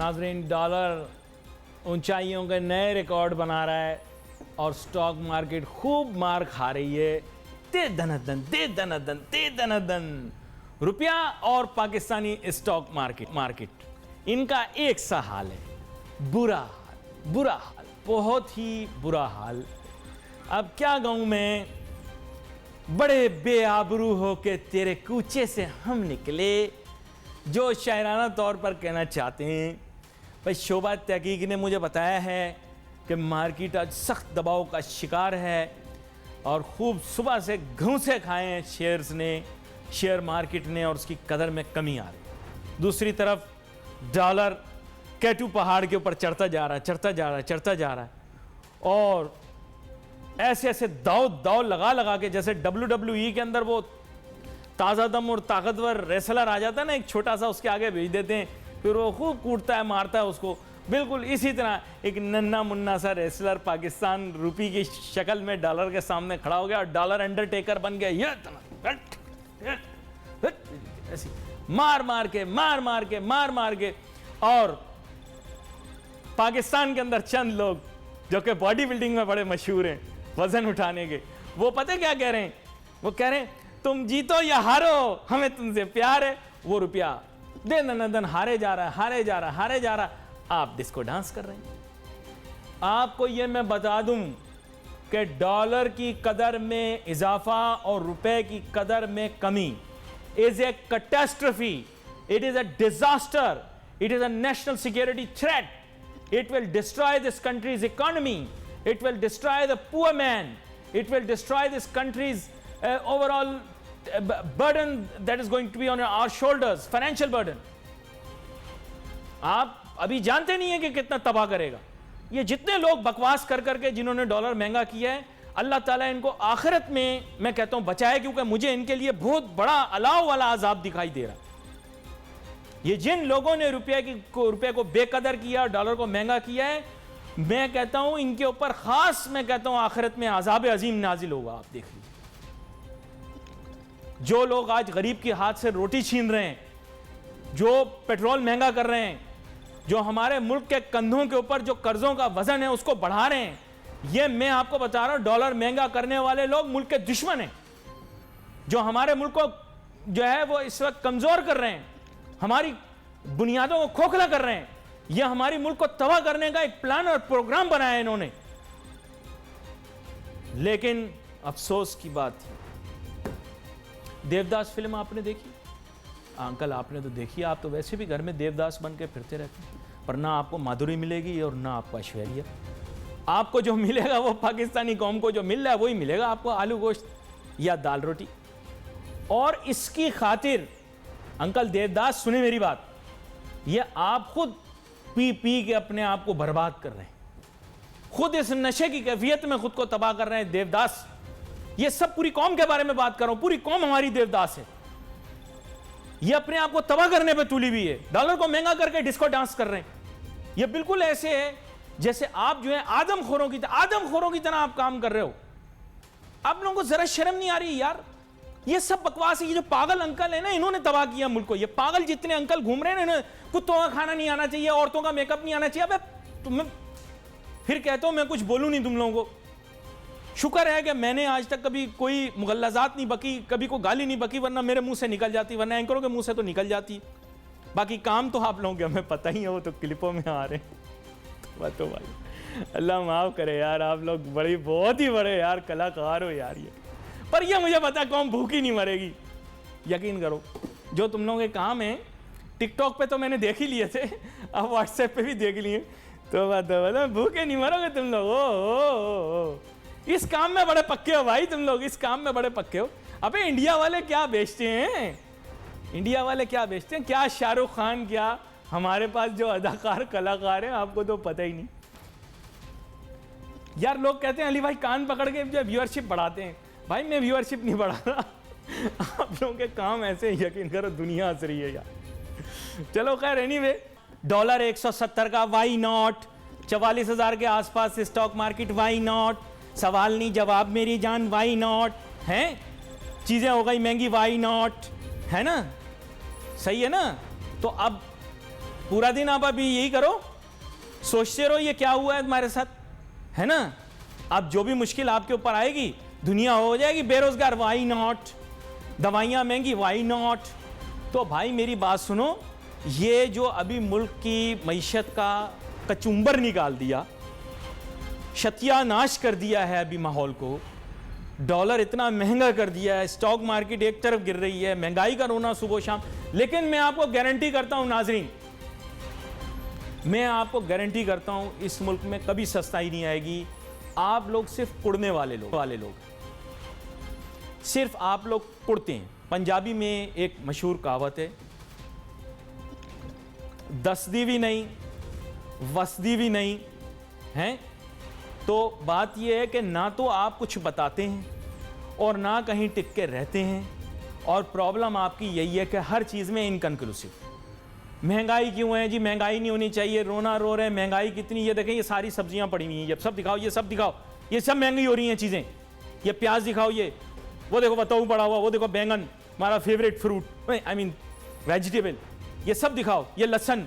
नाजरीन, डॉलर ऊंचाइयों के नए रिकॉर्ड बना रहा है और स्टॉक मार्केट खूब मार खा रही है। दे दनादन, दे दनादन, दे दनादन। रुपया और पाकिस्तानी स्टॉक मार्केट इनका एक सा हाल है। बुरा हाल, बहुत ही बुरा हाल। अब क्या कहूं मैं, बड़े बेआबरू होके तेरे कूचे से हम निकले, जो शायराना तौर पर कहना चाहते हैं। भाई शोभा तहकीक ने मुझे बताया है कि मार्केट आज सख्त दबाव का शिकार है और खूब सुबह से घूंसे खाए हैं शेयर्स ने, शेयर मार्केट ने, और उसकी कदर में कमी आ रही। दूसरी तरफ डॉलर केटू पहाड़ के ऊपर चढ़ता जा रहा है और ऐसे दाव लगा के, जैसे WWE के अंदर वो ताज़ा दम और ताकतवर रेसलर आ जाता है ना, एक छोटा सा उसके आगे भेज देते हैं, फिर वो खूब कूटता है, मारता है उसको। बिल्कुल इसी तरह एक नन्ना मुन्ना सा रेसलर पाकिस्तान रुपी की शक्ल में डॉलर के सामने खड़ा हो गया और डॉलर अंडरटेकर बन गया। ये ऐसी मार मार के और पाकिस्तान के अंदर चंद लोग जो कि बॉडी बिल्डिंग में बड़े मशहूर हैं, वजन उठाने के, वो पता क्या कह रहे हैं? वो कह रहे हैं तुम जीतो या हारो, हमें तुमसे प्यार है। वो रुपया दे दनादन हारे जा रहा है। आप डिस्को डांस कर रहे हैं। आपको यह मैं बता दूं कि डॉलर की कदर में इजाफा और रुपए की कदर में कमी is a catastrophe, it is a disaster, it is a national security threat, it will destroy this country's economy, it will destroy the poor man, it will destroy this country's overall burden that is going to be on our shoulders, financial burden. आप अभी जानते नहीं है कि कितना तबाह करेगा। ये जितने लोग बकवास कर करके जिन्होंने डॉलर महंगा किया है, अल्लाह ताला इनको आखिरत में मैं कहता हूं बचाए, क्योंकि मुझे इनके लिए बहुत बड़ा अलाव वाला अजाब दिखाई दे रहा है। ये जिन लोगों ने रुपए को बेकदर किया, डॉलर को महंगा किया है, मैं कहता हूं इनके ऊपर खास मैं कहता हूं आखिरत में अजाब अजीम नाजिल होगा। आप देख लीजिए, जो लोग आज गरीब के हाथ से रोटी छीन रहे हैं, जो पेट्रोल महंगा कर रहे हैं, जो हमारे मुल्क के कंधों के ऊपर जो कर्जों का वजन है उसको बढ़ा रहे हैं, ये मैं आपको बता रहा हूं, डॉलर महंगा करने वाले लोग मुल्क के दुश्मन हैं, जो हमारे मुल्क को जो है वो इस वक्त कमजोर कर रहे हैं, हमारी बुनियादों को खोखला कर रहे हैं। यह हमारी मुल्क को तबाह करने का एक प्लान और प्रोग्राम बनाया है इन्होंने। लेकिन अफसोस की बात, देवदास फिल्म आपने देखी? अंकल आपने तो देखी, आप तो वैसे भी घर में देवदास बन के फिरते रहते हैं, पर ना आपको माधुरी मिलेगी और ना आपको ऐश्वर्या। आपको जो मिलेगा वो पाकिस्तानी कौम को जो मिल रहा है वही मिलेगा आपको, आलू गोश्त या दाल रोटी। और इसकी खातिर अंकल देवदास सुने मेरी बात, ये आप खुद पी के अपने आप को बर्बाद कर रहे हैं, खुद इस नशे की कैफियत में खुद को तबाह कर रहे हैं। देवदास, ये सब पूरी कौम के बारे में बात कर रहा हूं, पूरी कौम हमारी देवदास है। ये अपने आप को तबाह करने पे तुली हुई है, डॉलर को महंगा करके डिस्को डांस कर रहे हैं। ये बिल्कुल ऐसे है जैसे आप जो है आदमखोरों की तरह आप काम कर रहे हो। आप लोगों को जरा शर्म नहीं आ रही यार? ये सब बकवास है। ये जो पागल अंकल है ना, इन्होंने तबाह किया मुल्क को। ये पागल जितने अंकल घूम रहे हैं ना, कुत्तों का खाना नहीं आना चाहिए, औरतों का मेकअप नहीं आना चाहिए। अबे तुम्हें फिर कहता हूं मैं कुछ बोलूं नहीं तुम लोगों को। शुक्र है कि मैंने आज तक कभी कोई मुगल्लजात नहीं बकी, कभी कोई गाली नहीं बकी, वरना मेरे मुंह से निकल जाती, वरना एंकरों के मुंह से तो निकल जाती। बाकी काम तो आप लोगों के हमें पता ही है, वो तो क्लिपों में आ रहे हैं। तो भाई अल्लाह माफ करे यार, आप लोग बड़े बहुत ही बड़े यार कलाकार हो यार। ये पर ये मुझे पता कौन भूखी नहीं मरेगी। यकीन करो, जो तुम लोगों के काम है टिकटॉक पे तो मैंने देख ही लिए थे, अब व्हाट्सएप पे भी देख लिए, तो मतलब भूखे नहीं मरोगे तुम लोग। ओ इस काम में बड़े पक्के हो भाई तुम लोग, इस काम में बड़े पक्के हो। अबे इंडिया वाले क्या बेचते हैं, इंडिया वाले क्या बेचते हैं, क्या शाहरुख खान, क्या हमारे पास जो अदाकार कलाकार हैं, आपको तो पता ही नहीं यार। लोग कहते हैं अली भाई कान पकड़ के जो व्यूअरशिप बढ़ाते हैं। भाई मैं व्यूअरशिप नहीं बढ़ा रहा, आप लोगों के काम ऐसे, यकीन करो दुनिया हंस रही है यार। चलो खैर, एनीवे, डॉलर 170 का, वाई नॉट। 44,000 के आसपास स्टॉक मार्केट, वाई नॉट। सवाल नहीं जवाब मेरी जान, वाई नॉट है। चीजें हो गई महंगी, वाई नॉट, है ना? सही है ना? तो अब पूरा दिन आप अभी यही करो, सोचते रहो ये क्या हुआ है तुम्हारे साथ, है ना। अब जो भी मुश्किल आपके ऊपर आएगी, दुनिया हो जाएगी बेरोजगार, वाई नॉट, दवाइयां महंगी, वाई नॉट। तो भाई मेरी बात सुनो, ये जो अभी मुल्क की मईशत का कचुंबर निकाल दिया, सत्यानाश कर दिया है अभी माहौल को, डॉलर इतना महंगा कर दिया है, स्टॉक मार्केट एक तरफ गिर रही है, महंगाई का रोना सुबह शाम। लेकिन मैं आपको गारंटी करता हूं नाजरीन, मैं आपको गारंटी करता हूं इस मुल्क में कभी सस्ताई नहीं आएगी। आप लोग सिर्फ कुड़ने वाले लोग सिर्फ आप लोग कुड़ते हैं। पंजाबी में एक मशहूर कहावत है, दसदी भी नहीं वसदी भी नहीं है। तो बात यह है कि ना तो आप कुछ बताते हैं और ना कहीं टिक के रहते हैं, और प्रॉब्लम आपकी यही है कि हर चीज़ में इनकंक्लूसिव। महंगाई क्यों है जी, महंगाई नहीं होनी चाहिए, रोना रो रहे हैं, महंगाई कितनी, ये देखें ये सारी सब्जियां पड़ी हुई हैं, ये सब दिखाओ, ये सब दिखाओ, ये सब महंगी हो रही हैं चीज़ें, ये प्याज दिखाओ, ये वो देखो बताऊँ पड़ा हुआ, वो देखो बैंगन, हमारा favourite fruit, I mean vegetable, ये सब दिखाओ, ये लहसन,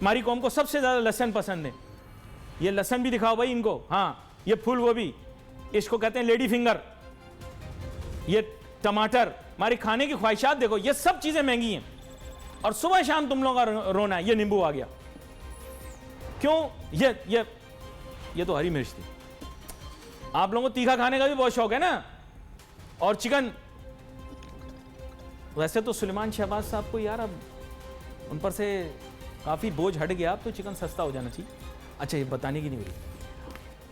हमारी कौम को सबसे ज़्यादा लहसन पसंद है, ये लहसन भी दिखाओ भाई इनको। हाँ, ये फूल गोभी, इसको कहते हैं लेडी फिंगर, ये टमाटर, हमारी खाने की ख्वाहिशात देखो, ये सब चीज़ें महंगी हैं। और सुबह शाम तुम लोगों का रोना है, ये नींबू आ गया, क्यों? ये तो हरी मिर्च थी। आप लोगों को तीखा खाने का भी बहुत शौक है ना, और चिकन। वैसे तो सुलेमान शहबाज साहब को यार अब उन पर से काफ़ी बोझ हट गया, अब तो चिकन सस्ता हो जाना चाहिए। अच्छा, ये बताने की नहीं हो रही।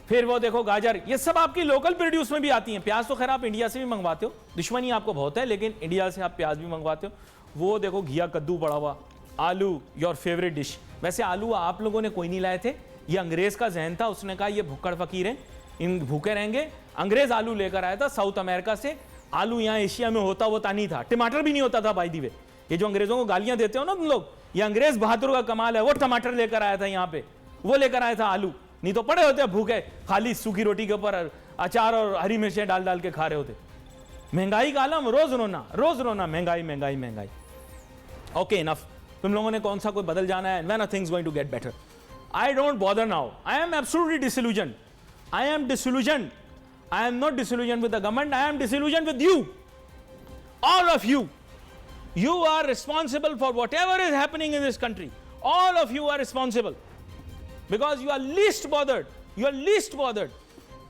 फिर वो देखो गाजर, ये सब आपकी लोकल प्रोड्यूस में भी आती हैं। प्याज तो खैर आप इंडिया से भी मंगवाते हो, दुश्मनी आपको बहुत है, लेकिन इंडिया से आप प्याज भी मंगवाते हो। वो देखो घिया कद्दू पड़ा हुआ, आलू, योर फेवरेट डिश। वैसे आलू आप लोगों ने कोई नहीं लाए थे, ये अंग्रेज का जहन था, उसने कहा ये भुक्कड़ फकीर हैं, इन भूखे रहेंगे। अंग्रेज आलू लेकर आया था साउथ अमेरिका से। आलू यहाँ एशिया में होता होता नहीं था, टमाटर भी नहीं होता था बाय द वे। ये जो अंग्रेजों को गालियां देते हो ना तुम लोग, ये अंग्रेज बहादुर का कमाल है, वो टमाटर लेकर आया था यहाँ पे, वो लेकर आया था आलू, नहीं तो पड़े होते भूखे, खाली सूखी रोटी के ऊपर अचार और हरी मिर्चें डाल डाल के खा रहे होते। महंगाई का आलम, रोज रोना, महंगाई महंगाई महंगाई। ओके इनफ, तुम लोगों ने कौन सा कोई बदल जाना है, when are things going to get better. I don't bother now, I am absolutely disillusion, I am disillusion, I am not disillusion with the government, I am disillusion with you, all of you. You are responsible for whatever is happening in this country. All of you are responsible because you are least bothered, you are least bothered,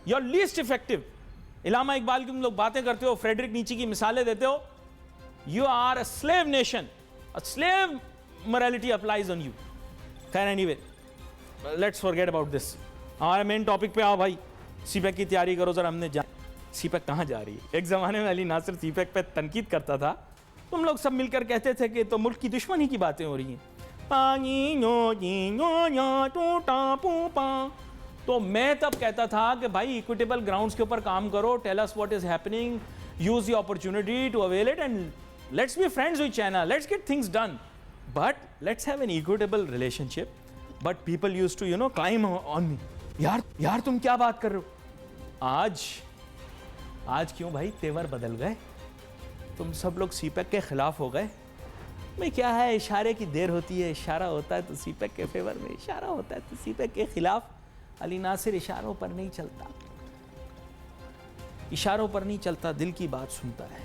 you are least effective. Allama Iqbal की तुम लोग बातें करते हो, Frederick नीचे की मिसालें देते हो। You are a slave nation, a slave morality applies on you. खैर anyway, let's forget about this. हमारे मेन टॉपिक पे आओ भाई, सीपैक की तैयारी करो जरा। हमने सीपैक कहाँ जा रही है? एक जमाने में अली नासिर सीपैक पे तनकीद करता था, तुम लोग सब मिलकर कहते थे कि तो मुल्क की दुश्मनी की बातें हो रही हैं। तो मैं तब कहता था कि भाई इक्विटेबल ग्राउंड्स के ऊपर काम करो, tell us what is happening, use the opportunity to avail it and let's be friends with China, let's get things done, but let's have an equitable relationship. But people use to climb on me, यार तुम क्या बात कर रहे हो। आज क्यों भाई तेवर बदल गए, तुम सब लोग सीपैक के खिलाफ हो गए। भाई क्या है, इशारे की देर होती है, इशारा होता है तो सीपैक के फेवर में, इशारा होता है तो सीपैक के खिलाफ। अली नासिर इशारों पर नहीं चलता, इशारों पर नहीं चलता, दिल की बात सुनता है।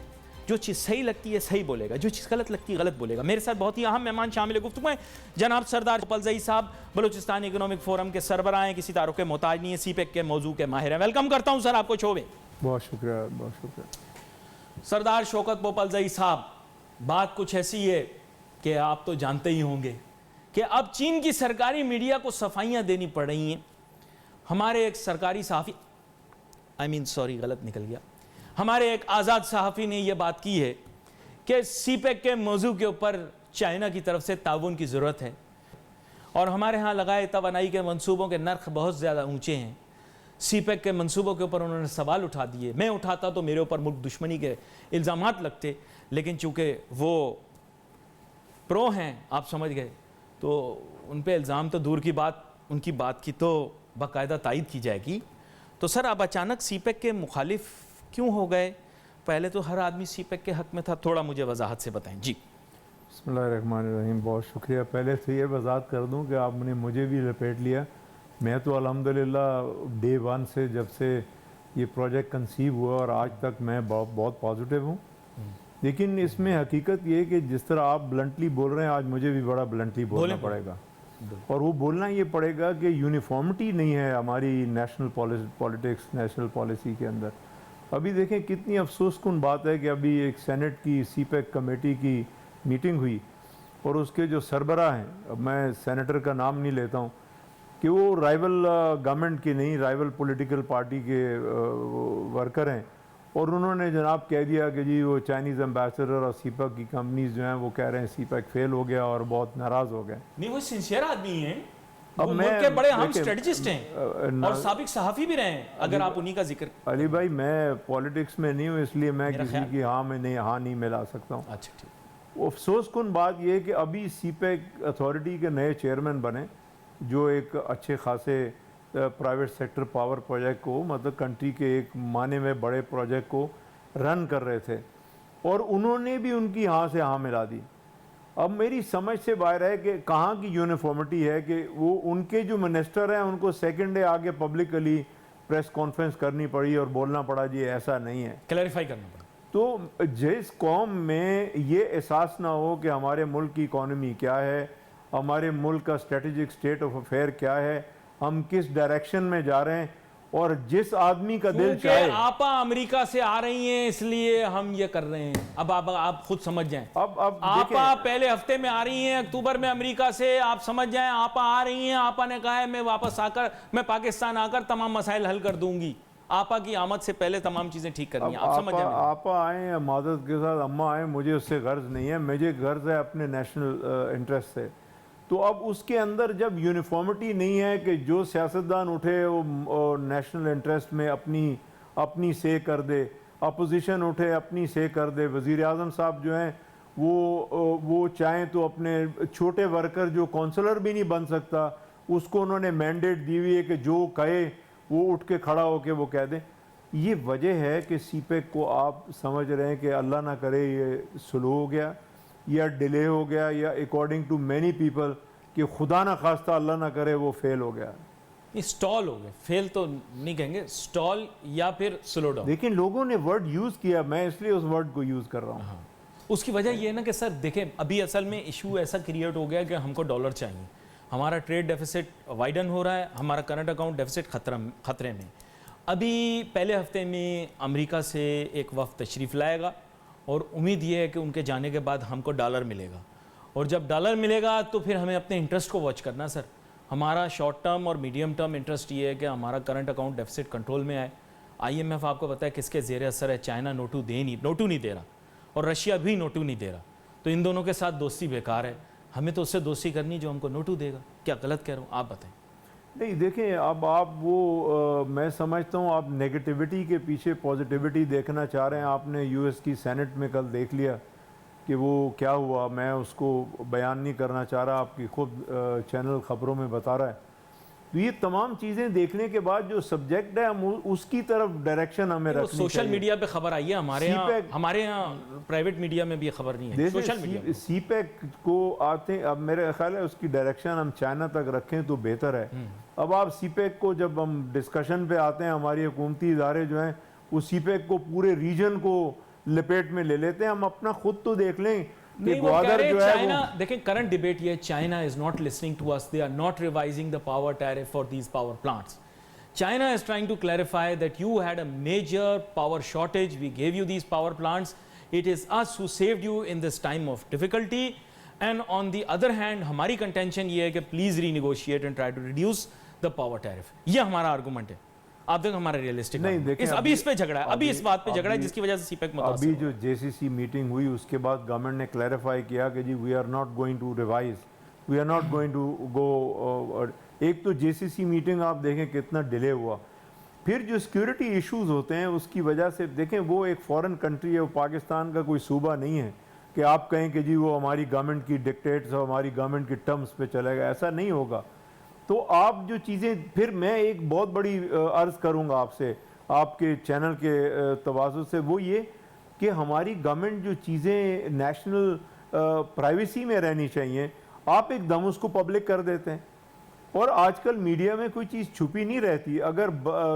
जो चीज़ सही लगती है सही बोलेगा, जो चीज़ गलत लगती है गलत बोलेगा। मेरे साथ बहुत ही अहम मेहमान शामिल है गुफ्तगू में, जनाब सरदार गोपालजई साहब, बलूचिस्तान इकोनॉमिक फोरम के सरबराह हैं, किसी तारुफ के मोहताज नहीं है, सीपैक के मौजू के माहिर हैं। वेलकम करता हूँ सर आपको शो में। बहुत शुक्रिया, बहुत शुक्रिया। सरदार शौकत बोपालजई साहब, बात कुछ ऐसी है कि आप तो जानते ही होंगे कि अब चीन की सरकारी मीडिया को सफाइयां देनी पड़ रही हैं। हमारे एक सरकारी सहाफ़ी, गलत निकल गया, हमारे एक आज़ाद सहाफ़ी ने यह बात की है कि सीपैक के मौजू के ऊपर चाइना की तरफ से ताउन की ज़रूरत है, और हमारे यहाँ लगाए तवानाई के मंसूबों के नर्ख बहुत ज़्यादा ऊँचे हैं। सीपैक के मंसूबों के ऊपर उन्होंने सवाल उठा दिए। मैं उठाता तो मेरे ऊपर मुल्क दुश्मनी के इल्ज़ामात लगते, लेकिन चूँकि वो प्रो हैं, आप समझ गए, तो उन पे इल्ज़ाम तो दूर की बात, उनकी बात की तो बाकायदा तायद की जाएगी। तो सर आप अचानक सीपैक के मुखालिफ क्यों हो गए? पहले तो हर आदमी सीपैक के हक़ में था, थोड़ा मुझे वजाहत से बताएं जी। बिस्मिल्लाहिर्रहमानिर्रहीम। बहुत शुक्रिया। पहले तो ये वजाहत कर दूं कि आपने मुझे भी लपेट लिया। मैं तो अल्हम्दुलिल्लाह डे वन से, जब से ये प्रोजेक्ट कंसीव हुआ और आज तक मैं बहुत पॉजिटिव हूँ। लेकिन इसमें हकीकत ये है कि जिस तरह आप ब्लंटली बोल रहे हैं, आज मुझे भी बड़ा ब्लंटली बोलना पड़ेगा। और वो बोलना ये पड़ेगा कि यूनिफॉर्मिटी नहीं है हमारी नेशनल पॉलिटिक्स, नेशनल पॉलिसी के अंदर। अभी देखें कितनी अफसोसकुन बात है कि अभी एक सेनेट की सीपैक कमेटी की मीटिंग हुई और उसके जो सरबराह हैं, अब मैं सेनेटर का नाम नहीं लेता हूँ, कि वो राइवल गवर्नमेंट के नहीं, राइवल पॉलिटिकल पार्टी के वर्कर हैं। और उन्होंने जनाब कह दिया कि जी वो चाइनीज़ एम्बेसडर और सीपैक की कंपनीज जो हैं वो कह रहे हैं सीपैक फेल हो गया और बहुत नाराज़ हो गए। नहीं, वो सिंसियर आदमी हैं। अब वो मैं मुल्क के बड़े अहम देखिए, स्ट्रेटजिस्ट हैं और साबिक सहाफ़ी भी रहे हैं, अगर आप उन्हीं का जिक्र। अली भाई, मैं पॉलिटिक्स में नहीं हूँ, इसलिए मैं मेरा किसी ख्याल। की हाँ नहीं मिला सकता हूँ। अच्छा, ठीक। अफसोसकुन बात यह है कि अभी सीपैक अथॉरिटी के नए चेयरमैन बने, जो एक अच्छे खासे प्राइवेट सेक्टर पावर प्रोजेक्ट को, मतलब कंट्री के एक माने में बड़े प्रोजेक्ट को रन कर रहे थे, और उन्होंने भी उनकी हाँ से हाँ मिला दी। अब मेरी समझ से बाहर है कि कहाँ की यूनिफॉर्मिटी है कि वो उनके जो मिनिस्टर हैं उनको सेकंड डे आगे पब्लिकली प्रेस कॉन्फ्रेंस करनी पड़ी और बोलना पड़ा जी ऐसा नहीं है, क्लैरिफाई करना पड़ा। तो जिस कौम में ये एहसास ना हो कि हमारे मुल्क की इकॉनमी क्या है, हमारे मुल्क का स्ट्रेटजिक स्टेट ऑफ अफेयर क्या है, हम किस डायरेक्शन में जा रहे हैं, और जिस आदमी का दिल क्योंकि चाहे। आपा अमेरिका से आ रही हैं इसलिए हम ये कर रहे हैं। अब आप खुद समझ जाएं। अब आपा देखें, पहले हफ्ते में आ रही हैं, अक्टूबर में अमेरिका से, आप समझ जाएं आपा आ रही हैं। आपा ने कहा है मैं वापस आकर, मैं पाकिस्तान आकर तमाम मसाइल हल कर दूंगी। आपा की आमद से पहले तमाम चीजें ठीक करनी है, आप समझ जाएं। आपा आए मादत के साथ, अम्मा आए, मुझे उससे गर्ज नहीं है, मुझे गर्ज है अपने नेशनल इंटरेस्ट से। तो अब उसके अंदर जब यूनिफॉर्मिटी नहीं है कि जो सियासतदान उठे वो नेशनल इंटरेस्ट में अपनी से कर दे, अपोजिशन उठे अपनी से कर दे। वज़ीर आज़म साहब जो हैं वो चाहें तो अपने छोटे वर्कर जो काउंसलर भी नहीं बन सकता, उसको उन्होंने मैंडेट दी हुई है कि जो कहे वो उठ के खड़ा होके वो कह दें। ये वजह है कि सीपैक को आप समझ रहे हैं कि अल्लाह ना करे ये स्लो हो गया या डिले हो गया, या अकॉर्डिंग टू मैनी पीपल कि खुदा ना खास्ता अल्लाह ना करे वो फेल हो गया। स्टॉल हो गए, फेल तो नहीं कहेंगे, स्टॉल या फिर स्लो डाउन। लेकिन लोगों ने वर्ड यूज़ किया, मैं इसलिए उस वर्ड को यूज़ कर रहा हूँ। हाँ। उसकी वजह ये है ना कि सर देखें, अभी असल में इशू ऐसा क्रिएट हो गया कि हमको डॉलर चाहिए, हमारा ट्रेड डेफिसिट वाइडन हो रहा है, हमारा करंट अकाउंट डेफिसिट खतरे में। अभी पहले हफ्ते में अमेरिका से एक वफ़द तशरीफ़ लाएगा और उम्मीद ये है कि उनके जाने के बाद हमको डॉलर मिलेगा, और जब डॉलर मिलेगा तो फिर हमें अपने इंटरेस्ट को वॉच करना सर। हमारा शॉर्ट टर्म और मीडियम टर्म इंटरेस्ट ये है कि हमारा करंट अकाउंट डेफिसिट कंट्रोल में आए। IMF आपको पता है किसके ज़ेरे असर है, चाइना नोटू नहीं दे रहा और रशिया भी नोटू नहीं दे रहा, तो इन दोनों के साथ दोस्ती बेकार है। हमें तो उससे दोस्ती करनी जो हमको नोटू देगा। क्या गलत कह रहा हूँ, आप बताएं। नहीं देखें, अब आप वो मैं समझता हूँ आप नेगेटिविटी के पीछे पॉजिटिविटी देखना चाह रहे हैं। आपने US की सेनेट में कल देख लिया कि वो क्या हुआ, मैं उसको बयान नहीं करना चाह रहा, आपकी खुद चैनल ख़बरों में बता रहा है। तो ये तमाम चीज़ें देखने के बाद जो सब्जेक्ट है हम उसकी तरफ डायरेक्शन हमें रखनी चाहिए। सोशल मीडिया पे खबर आई है, हमारे यहाँ प्राइवेट मीडिया में भी खबर नहीं है, सोशल मीडिया। सीपैक को आते, अब मेरे ख्याल है उसकी डायरेक्शन हम चाइना तक रखें तो बेहतर है। अब आप सीपैक को जब हम डिस्कशन पे आते हैं, हमारी हुकूमती इदारे जो हैं वो सीपैक को पूरे रीजन को लपेट में ले लेते हैं। हम अपना खुद तो देख लें कि ग्वादर जो है चाइना, देखें करंट डिबेट ये, China is not listening to us, they are not revising the power tariff for these power plants. China is trying to clarify that you had a major power shortage, we gave you these power plants, it is us who saved you in this time of difficulty. And on the other hand हमारी contention ये है कि please renegotiate and try to reduce the power tariff. ये हमारा argument है. आप देखो हमारा रियलिस्टिक नहीं देखें, अभी इस पे झगड़ा है, अभी इस बात पे झगड़ा है जिसकी वजह से सीपैक मुतासिर अभी जो JCC मीटिंग हुई उसके बाद गवर्नमेंट ने क्लैरिफाई किया कि जी we are not going to revise, we are not going to go. एक तो JCC मीटिंग आप देखें कितना डिले हुआ, फिर जो सिक्योरिटी इश्यूज होते हैं उसकी वजह से देखें वो एक फॉरेन कंट्री है, वो पाकिस्तान का कोई सूबा नहीं है कि आप कहें कि जी वो हमारी गवर्नमेंट की डिक्टेट्स और हमारी गवर्नमेंट की टर्म्स पे चलेगा, ऐसा नहीं होगा। तो आप जो चीज़ें, फिर मैं एक बहुत बड़ी अर्ज़ करूंगा आपसे, आपके चैनल के तवाज़ुन से, वो ये कि हमारी गवर्नमेंट जो चीज़ें नेशनल प्राइवेसी में रहनी चाहिए, आप एकदम उसको पब्लिक कर देते हैं। और आजकल मीडिया में कोई चीज़ छुपी नहीं रहती, अगर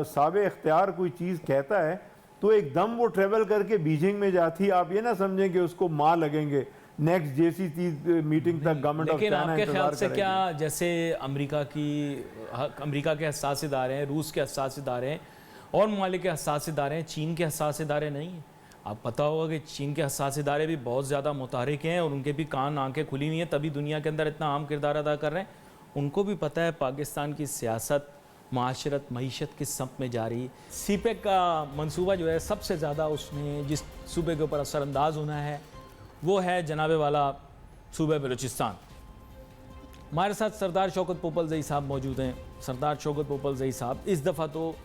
साबे इख्तियार कोई चीज़ कहता है तो एकदम वो ट्रेवल करके बीजिंग में जाती है। आप ये ना समझें कि उसको माह लगेंगे, नेक्स्ट जैसी चीज मीटिंग तक गवर्नमेंट ऑफ चाइना आपके ख्याल से करेगी। क्या जैसे अमेरिका के हसास इदारे हैं, रूस के हसास इदारे हैं और ममालिक के हसास इदारे हैं, चीन के हसास इदारे नहीं हैं? आप पता होगा कि चीन के हसास इदारे भी बहुत ज़्यादा मुतहरिक हैं और उनके भी कान आंखें खुली हुई हैं, तभी दुनिया के अंदर इतना अहम किरदार अदा कर रहे हैं। उनको भी पता है पाकिस्तान की सियासत, माशरत, मईशत किस समत में जा रही है। सीपेक का मंसूबा जो है सबसे ज़्यादा उसमें जिस सूबे के ऊपर असरअंदाज होना है वो है जनाबे वाला सूबे बलूचिस्तान। हमारे साथ सरदार शौकत पोपलजई साहब मौजूद हैं। सरदार शौकत पोपलजई साहब, इस दफ़ा तो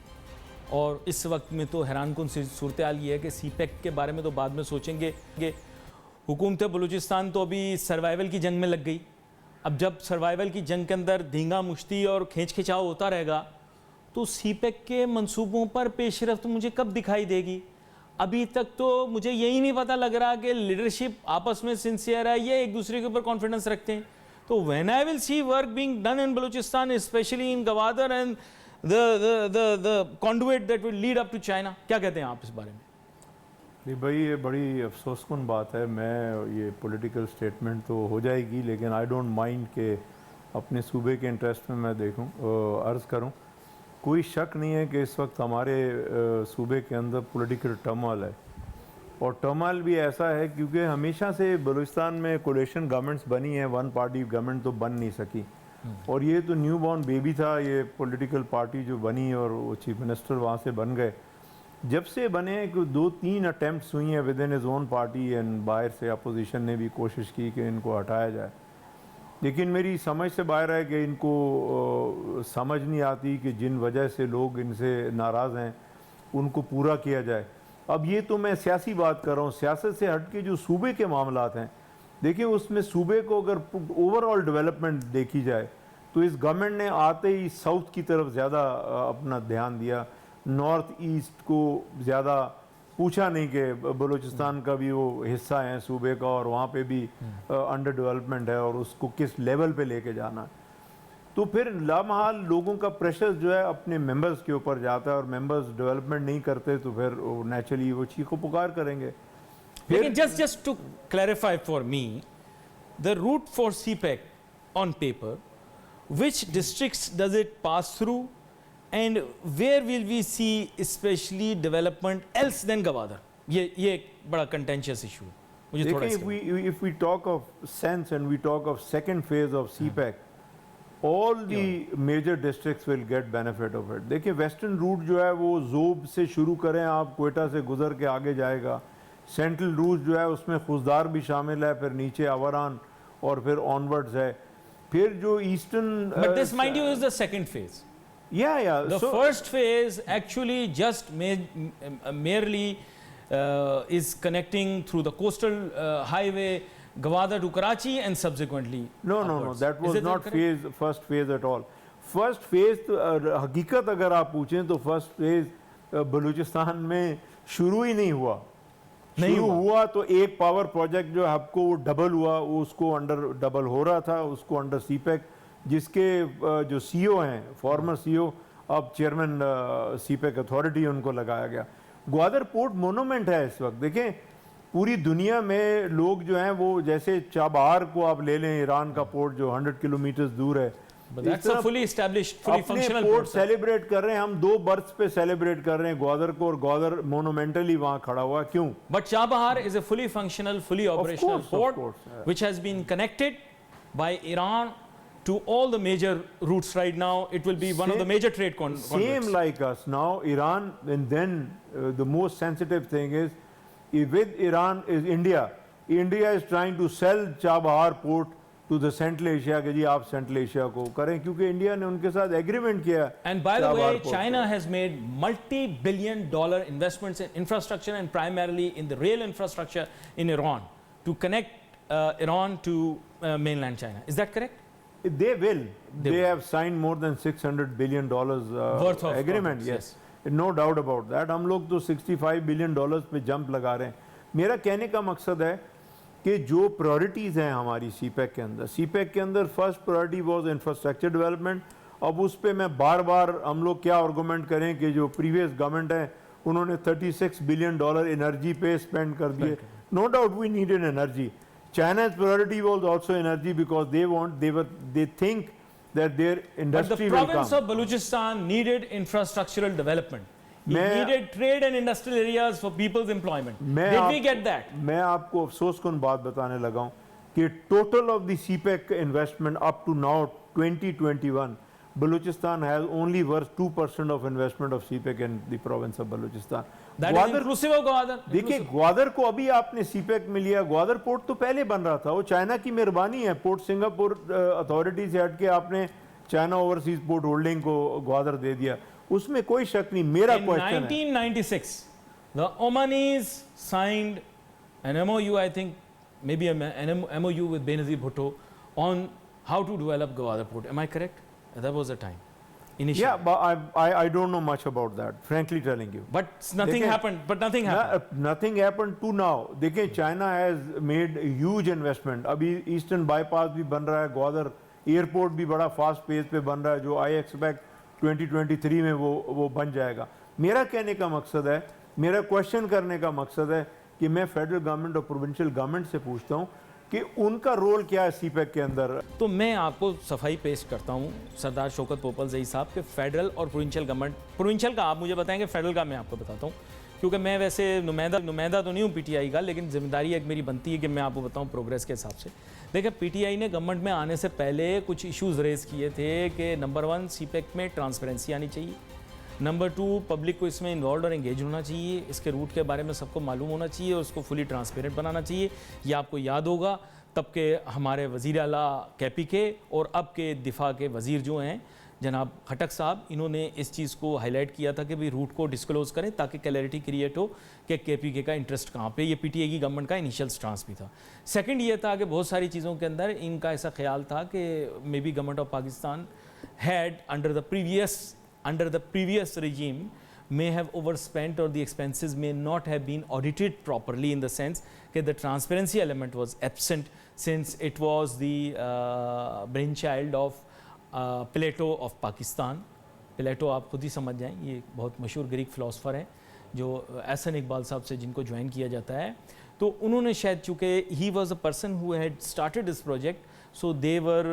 और इस वक्त में तो हैरानकुन सूरत हाल ये है कि सीपेक के बारे में तो बाद में सोचेंगे कि हुकूमत बलूचिस्तान तो अभी सर्वाइवल की जंग में लग गई। अब जब सर्वाइवल की जंग के अंदर धींगा मुश्ती और खींच खिंचाव होता रहेगा तो सीपेक के मंसूबों पर पेशरफ्त मुझे कब दिखाई देगी? अभी तक तो मुझे यही नहीं पता लग रहा कि लीडरशिप आपस में सिंसियर है, ये एक दूसरे के ऊपर कॉन्फिडेंस रखते हैं। तो when I will see work being done in Balochistan, specially in Gwadar and the conduit that will lead up to China, क्या कहते हैं आप इस बारे में? नहीं भाई, ये बड़ी अफसोसकुन बात है। मैं ये पॉलिटिकल स्टेटमेंट तो हो जाएगी, लेकिन आई डोंट माइंड के अपने सूबे के इंटरेस्ट में मैं देखूं, अर्ज़ करूं। कोई शक नहीं है कि इस वक्त हमारे सूबे के अंदर पॉलिटिकल टर्मोइल है, और टर्मोइल भी ऐसा है क्योंकि हमेशा से बलूचिस्तान में कोलिशन गवर्नमेंट्स बनी है, वन पार्टी गवर्नमेंट तो बन नहीं सकी। और ये तो न्यू बॉर्न बेबी था, ये पॉलिटिकल पार्टी जो बनी और वो चीफ मिनिस्टर वहाँ से बन गए। जब से बने कि 2-3 अटैम्प्ट्स हुई हैं with in his own party, and बाहर से अपोजिशन ने भी कोशिश की कि इनको हटाया जाए, लेकिन मेरी समझ से बाहर है कि इनको समझ नहीं आती कि जिन वजह से लोग इनसे नाराज़ हैं उनको पूरा किया जाए। अब ये तो मैं सियासी बात कर रहा हूँ, सियासत से हट के जो सूबे के मामलात हैं, देखिए उसमें सूबे को अगर ओवरऑल डेवलपमेंट देखी जाए तो इस गवर्नमेंट ने आते ही साउथ की तरफ ज़्यादा अपना ध्यान दिया, नॉर्थ ईस्ट को ज़्यादा पूछा नहीं कि बलूचिस्तान का भी वो हिस्सा है सूबे का और वहाँ पे भी अंडर डेवलपमेंट है और उसको किस लेवल पे लेके जाना है। तो फिर लामहाल लोगों का प्रेशर जो है अपने मेंबर्स के ऊपर जाता है, और मेंबर्स डेवलपमेंट नहीं करते तो फिर नेचुरली वो चीखो पुकार करेंगे। लेकिन just to clarify for me, the route for CPEC on paper, which districts does it pass through, and where will we see especially development else than Gwadar? ये एक बड़ा contentious issue है, मुझे थोड़ा देखिए, if we talk of sense and we talk of second phase of CPEC, all the major districts will get benefit of it। देखिए western root जो है वो जोब से शुरू करें आप, कोयटा से गुजर के आगे जाएगा। सेंट्रल रूट जो है उसमें खुजदार भी शामिल है, फिर नीचे अवरान और फिर ऑनवर्ड्स है। फिर जो eastern, but this mind you is the second phase. Yeah, the first phase actually just merely is connecting through the coastal highway Gwadar to Karachi and subsequently no, that was not first phase at all। first phase तो हकीकत अगर आप पूछें तो first phase Balochistan में शुरू ही नहीं हुआ। शुरू हुआ तो एक पावर प्रोजेक्ट जो आपको वो डबल हुआ, वो उसको अंडर डबल हो रहा था, उसको अंडर सीपेक, जिसके जो सीईओ हैं, फॉर्मर सीईओ, अब चेयरमैन सीपेक अथॉरिटी उनको लगाया गया। ग्वादर पोर्ट मोनूमेंट है इस वक्त। देखें पूरी दुनिया में लोग जो हैं वो, जैसे चाबहार को आप ले लें, ईरान का पोर्ट जो 100 किलोमीटर दूर है, fully established, fully functional port celebrate कर रहे हैं हम। 2 बर्थ पे सेलिब्रेट कर रहे हैं ग्वादर को, और ग्वादर मोनूमेंटली वहां खड़ा हुआ। क्यों? But Chabahar is a fully functional, fully operational port, which has been connected by Iran to all the major routes right now. It will be one of the major trade conduits. Same like us now, Iran, and then the most sensitive thing is, with Iran is India. India is trying to sell Chabahar port to the Central Asia कि जी आप Central Asia को करें, क्योंकि India ने उनके साथ agreement किया। And by the way, China has made multi-billion-dollar investments in infrastructure, and primarily in the rail infrastructure in Iran, to connect Iran to mainland China. Is that correct? They will. They have signed more than $600 billion worth of agreement. Yes, no doubt about that। हम लोग तो $65 billion पे jump लगा रहे हैं। मेरा कहने का मकसद है कि जो प्रायोरिटीज़ हैं हमारी सीपैक के अंदर, सीपैक के अंदर first priority was infrastructure development. अब उस पे मैं बार बार हम लोग क्या आर्गूमेंट करें कि जो प्रीवियस गवर्नमेंट है उन्होंने $36 बिलियन एनर्जी पे स्पेंड कर दिए। No doubt we need an energy. China's priority was also energy because they think that their But the industry will province come. of Balochistan needed infrastructural development. It मैं- needed trade and industrial areas for people's employment. मैं Did आप- we get that? मैं आपको अफसोसकुन बात बताने लगा हूं कि total of the CPEC investment up to now 2021 Balochistan has only worth 2% of investment of CPEC in the province of Balochistan. That is Gwadar inclusive of Gwadar. देखिए ग्वादर को अभी आपने सीपैक में लिया, ग्वादर पोर्ट तो पहले बन रहा था, वो चाइना की मेहरबानी है। पोर्ट सिंगापुर अथॉरिटी से हट के आपने चाइना ओवरसीज पोर्ट होल्डिंग को ग्वादर दे दिया, उसमें कोई शक नहीं। मेरा In क्वेश्चन है 1996, the Omanis signed an MOU, I think, maybe an MOU with Benazir Bhutto on how to develop Gwadar port. Am I correct? That was the time. Initially. Yeah, but I don't know much about that, frankly telling you. But nothing देखें- happened. But nothing happened. Nothing happened to now. देखिए China has made huge investment, अभी eastern bypass भी बन रहा है, Gwadar airport भी बड़ा fast pace पे बन रहा है, जो आई एक्सपेक्ट 2023 में वो बन जाएगा। मेरा कहने का मकसद है, मेरा क्वेश्चन करने का मकसद है कि मैं फेडरल गवर्नमेंट और प्रोविंशियल गवर्नमेंट से पूछता हूँ कि उनका रोल क्या है सीपैक के अंदर। तो मैं आपको सफाई पेश करता हूँ सरदार शौकत पोपलजई साहब के फेडरल और प्रोविंशियल गवर्नमेंट, प्रोविंशियल का आप मुझे बताएंगे, फेडरल का मैं आपको बताता हूँ, क्योंकि मैं वैसे नुमाइंदा तो नहीं हूँ पीटीआई का, लेकिन जिम्मेदारी एक मेरी बनती है कि मैं आपको बताऊँ प्रोग्रेस के हिसाब से। देखिए पीटीआई ने गवर्नमेंट में आने से पहले कुछ इश्यूज़ रेज किए थे कि नंबर 1 सीपैक में ट्रांसपेरेंसी आनी चाहिए, नंबर 2 पब्लिक को इसमें इन्वॉल्व और एंगेज होना चाहिए, इसके रूट के बारे में सबको मालूम होना चाहिए और उसको फुली ट्रांसपेरेंट बनाना चाहिए। ये आपको याद होगा तब के हमारे वज़ीर आला कैपी के और अब के दिफा के वज़ीर जो हैं जनाब खटक साहब, इन्होंने इस चीज़ को हाईलाइट किया था कि भाई रूट को डिस्क्लोज करें ताकि क्लैरिटी क्रिएट हो कि केपीके का इंटरेस्ट कहाँ पे। ये पीटीआई की गवर्नमेंट का इनिशियल स्टांस भी था। सेकंड ये था कि बहुत सारी चीज़ों के अंदर इनका ऐसा ख्याल था कि may be government of Pakistan had under the previous regime may have overspent or the expenses may not have been audited properly, in the sense that the transparency element was absent since it was the brainchild of Plato of Pakistan. Plato आप खुद ही समझ जाएं, ये बहुत मशहूर Greek philosopher हैं जो एहसन इकबाल साहब से जिनको ज्वाइन किया जाता है। तो उन्होंने शायद चूँकि he was a person who had started this project, so they were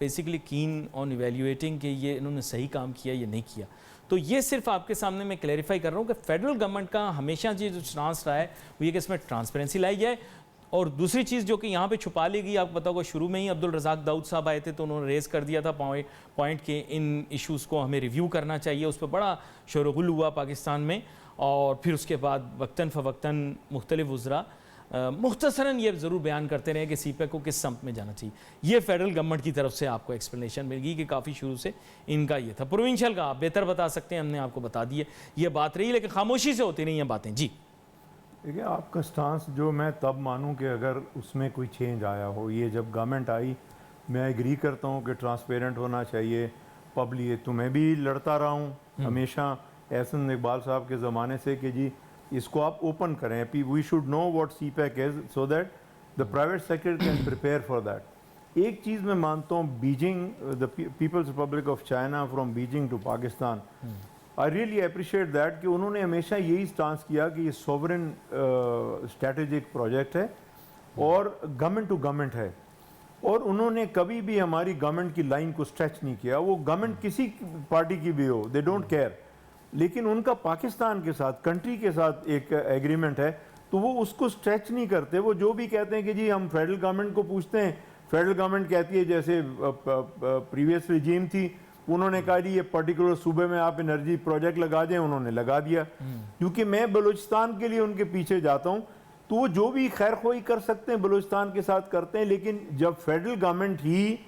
basically keen on evaluating कि ये इन्होंने सही काम किया या नहीं किया। तो ये सिर्फ आपके सामने मैं क्लैरिफाई कर रहा हूँ कि फेडरल गवर्नमेंट का हमेशा जो स्टांस रहा है वो ये कि इसमें ट्रांसपेरेंसी लाई जाए। और दूसरी चीज़ जो कि यहाँ पे छुपा ली गई, आपको पता होगा शुरू में ही अब्दुल रज़ाक दाऊद साहब आए थे तो उन्होंने रेज़ कर दिया था पॉइंट के इन इश्यूज़ को हमें रिव्यू करना चाहिए, उस पर बड़ा शोरगुल हुआ पाकिस्तान में। और फिर उसके बाद वक्तन फ़वक्तन मुख्तलिफ वज़रा मुख्तसरन ये ज़रूर बयान करते रहे कि सीपैक को किस सम्त में जाना चाहिए। ये फेडरल गवर्नमेंट की तरफ से आपको एक्सप्लेनेशन मिलेगी कि काफ़ी शुरू से इनका ये था। प्रोविंशियल का आप बेहतर बता सकते हैं, हमने आपको बता दिए ये बात रही, लेकिन खामोशी से होती नहीं हैं बातें। जी देखिए आपका स्टांस जो मैं तब मानूं कि अगर उसमें कोई चेंज आया हो, ये जब गवर्नमेंट आई मैं एग्री करता हूं कि ट्रांसपेरेंट होना चाहिए पब्लिक। तो मैं भी लड़ता रहा हूं हमेशा एहसन इकबाल साहब के ज़माने से कि जी इसको आप ओपन करें, we should know what CPEC is so that the private sector can prepare for that. एक चीज़ मैं मानता हूँ, Beijing the People's Republic of China from Beijing to Pakistan, I really appreciate that कि उन्होंने हमेशा यही स्टांस किया कि ये सॉवरेन स्ट्रेटेजिक प्रोजेक्ट है और गवर्नमेंट टू गवर्नमेंट है, और उन्होंने कभी भी हमारी गवर्नमेंट की लाइन को स्ट्रेच नहीं किया। वो गवर्नमेंट किसी पार्टी की भी हो, दे डोंट केयर, लेकिन उनका पाकिस्तान के साथ, कंट्री के साथ एक एग्रीमेंट है तो वो उसको स्ट्रेच नहीं करते। वो जो भी कहते हैं कि जी हम फेडरल गवर्नमेंट को पूछते हैं, फेडरल गवर्नमेंट कहती है जैसे प्रीवियस रिजीम थी, उन्होंने कहा जी ये पर्टिकुलर सूबे में आप एनर्जी प्रोजेक्ट लगा दें, उन्होंने लगा दिया। क्योंकि मैं बलूचिस्तान के लिए उनके पीछे जाता हूँ तो वो जो भी खैर खोई कर सकते हैं बलूचिस्तान के साथ करते हैं, लेकिन जब फेडरल गवर्नमेंट ही,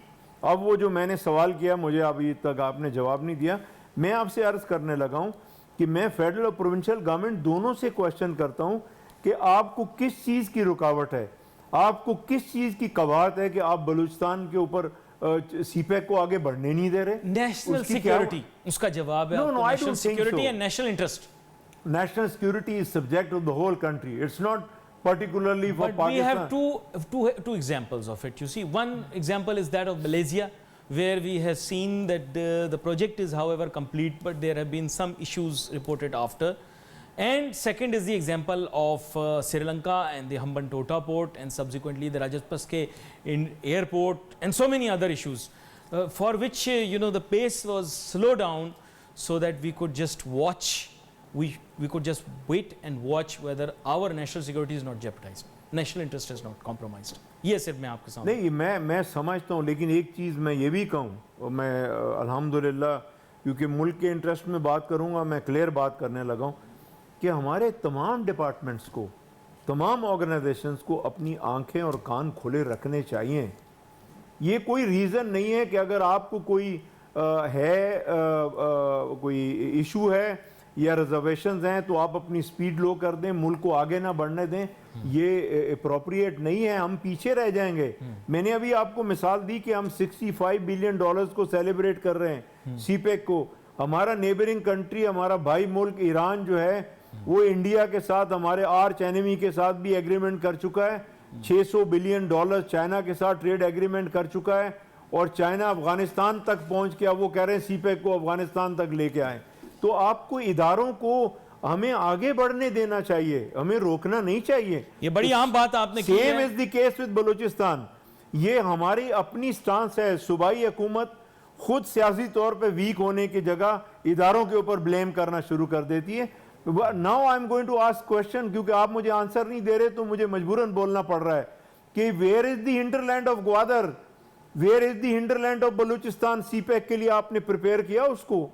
अब वो जो मैंने सवाल किया मुझे अभी तक आपने जवाब नहीं दिया, मैं आपसे अर्ज करने लगा हूं कि मैं फेडरल और प्रोविंशियल गवर्नमेंट दोनों से क्वेश्चन करता हूं कि आपको किस चीज़ की रुकावट है, आपको किस चीज़ की कवाहत है कि आप बलूचिस्तान के ऊपर सीपैक को आगे बढ़ने नहीं दे रहे। नेशनल सिक्योरिटी उसका जवाब है। National security and national interest. National security is subject of the whole country, it's not particularly for But we have Pakistan. two examples of it. You see, one example is that of Malaysia, where we have seen that the project is, however, complete, but there have been some issues reported after. And second is the example of Sri Lanka and the Hambantota port, and subsequently the Rajapakse in airport, and so many other issues, for which the pace was slowed down, so that we could just watch. We could just wait and watch whether our national security is not jeopardized, national interest is not compromised. ये सिर्फ मैं आपके सामने नहीं, मैं समझता हूँ, लेकिन एक चीज़ मैं ये भी कहूँ, और मैं अल्हम्दुलिल्लाह क्योंकि मुल्क के इंटरेस्ट में बात करूँगा, मैं क्लियर बात करने लगा हूँ कि हमारे तमाम डिपार्टमेंट्स को, तमाम ऑर्गेनाइजेशंस को अपनी आंखें और कान खुले रखने चाहिए। ये कोई रीज़न नहीं है कि अगर आपको कोई कोई इशू है या रिजर्वेशंस हैं तो आप अपनी स्पीड लो कर दें, मुल्क को आगे ना बढ़ने दें, ये अप्रोप्रिएट नहीं है, हम पीछे रह जाएंगे। मैंने अभी आपको मिसाल दी कि हम $65 बिलियन को सेलिब्रेट कर रहे हैं सीपेक को। हमारा नेबरिंग कंट्री, हमारा भाई मुल्क ईरान जो है, वो इंडिया के साथ, हमारे आर्च एनिमी के साथ भी एग्रीमेंट कर चुका है। $600 बिलियन चाइना के साथ ट्रेड एग्रीमेंट कर चुका है, और चाइना अफगानिस्तान तक पहुंच के अब वो कह रहे हैं सीपेक को अफगानिस्तान तक लेके आए। तो आपको इदारों को हमें आगे बढ़ने देना चाहिए, हमें रोकना नहीं चाहिए। ये बड़ी आम बात आपने की है। Same is the case with Balochistan. ये हमारी अपनी स्टांस है। सूबाई हुकूमत खुद सियासी तौर पे वीक होने की जगह इदारों के ऊपर ब्लेम करना शुरू कर देती है। Now I am going to ask question, क्योंकि आप मुझे आंसर नहीं दे रहे तो मुझे मजबूरन बोलना पड़ रहा है कि where is the hinterland of Gwadar, where is the hinterland of Balochistan? CPEC के लिए आपने प्रिपेयर किया उसको?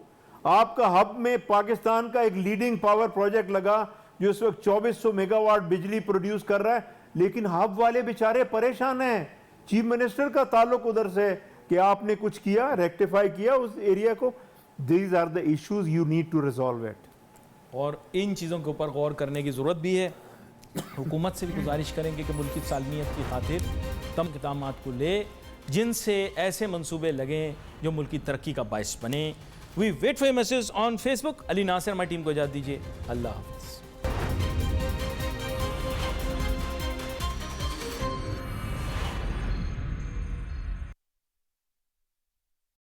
आपका हब में पाकिस्तान का एक लीडिंग पावर प्रोजेक्ट लगा जो इस वक्त 2400 मेगावाट बिजली प्रोड्यूस कर रहा है, लेकिन हब वाले बेचारे परेशान हैं। चीफ मिनिस्टर का ताल्लुक उधर से, कि आपने कुछ किया, रेक्टिफाई किया उस एरिया को? These are the issues you need to resolve it. और इन चीज़ों के ऊपर गौर करने की ज़रूरत भी है। हुकूमत से भी गुजारिश करेंगे कि मुल्क की सालमियत की खातिर तम इक़दामात को ले, जिनसे ऐसे मंसूबे लगें जो मुल्क की तरक्की का बायस बने। We wait for message on Facebook. Ali Nasir, हमारी टीम को इजाज़त दीजिए। अल्लाह हाफ़िज़।